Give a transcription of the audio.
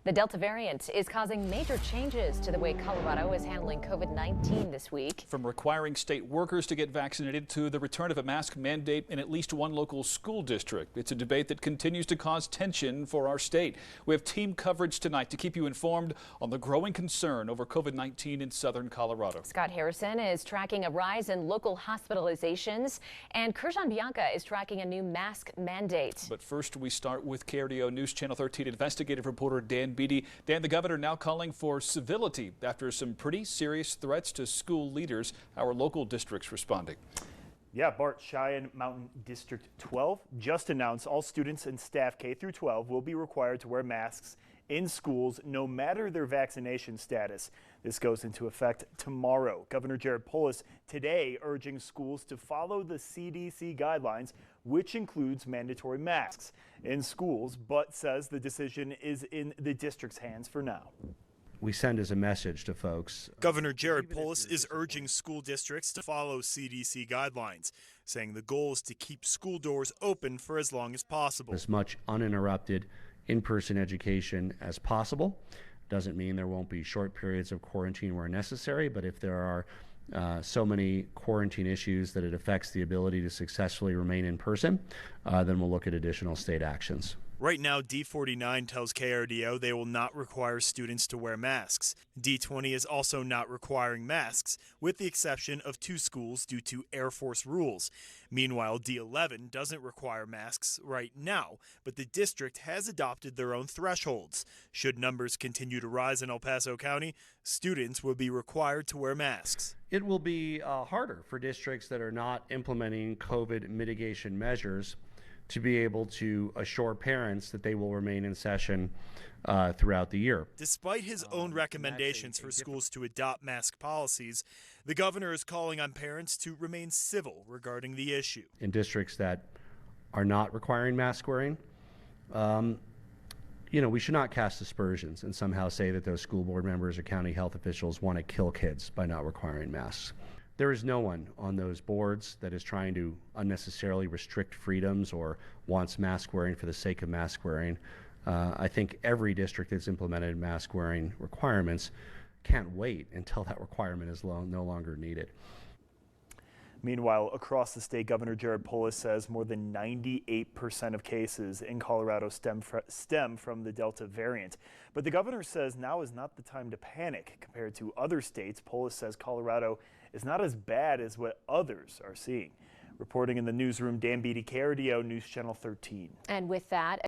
The Delta variant is causing major changes to the way Colorado is handling COVID-19 this week. From requiring state workers to get vaccinated to the return of a mask mandate in at least one local school district. It's a debate that continues to cause tension for our state. We have team coverage tonight to keep you informed on the growing concern over COVID-19 in southern Colorado. Scott Harrison is tracking a rise in local hospitalizations, and Kerjan Bianca is tracking a new mask mandate. But first, we start with KRDO News Channel 13 investigative reporter Dan Beatty. Dan, the governor now calling for civility after some pretty serious threats to school leaders. How are local districts responding? Yeah, Bart, Cheyenne Mountain District 12 just announced all students and staff K through 12 will be required to wear masks in schools no matter their vaccination status. This goes into effect tomorrow. Governor Polis today urging schools to follow the CDC guidelines, which includes mandatory masks in schools, but says the decision is in the district's hands for now. We send as a message to folks. Governor Polis is urging school districts to follow CDC guidelines, saying the goal is to keep school doors open for as long as possible. As much uninterrupted in-person education as possible. Doesn't mean there won't be short periods of quarantine where necessary, but if there are so many quarantine issues that it affects the ability to successfully remain in person, then we'll look at additional state actions. Right now, D49 tells KRDO they will not require students to wear masks. D20 is also not requiring masks, with the exception of 2 schools due to Air Force rules. Meanwhile, D11 doesn't require masks right now, but the district has adopted their own thresholds. Should numbers continue to rise in El Paso County, students will be required to wear masks. It will be harder for districts that are not implementing COVID mitigation measures to be able to assure parents that they will remain in session throughout the year. Despite his own recommendations for schools to adopt mask policies, the governor is calling on parents to remain civil regarding the issue. In districts that are not requiring mask wearing, we should not cast aspersions and somehow say that those school board members or county health officials want to kill kids by not requiring masks. There is no one on those boards that is trying to unnecessarily restrict freedoms or wants mask wearing for the sake of mask wearing. I think every district that's implemented mask wearing requirements can't wait until that requirement is no longer needed. Meanwhile, across the state, Governor Polis says more than 98% of cases in Colorado stem from the Delta variant. But the governor says now is not the time to panic. Compared to other states, Polis says Colorado is not as bad as what others are seeing. Reporting in the newsroom, Dan Beatty, KRDO News Channel 13. And with that,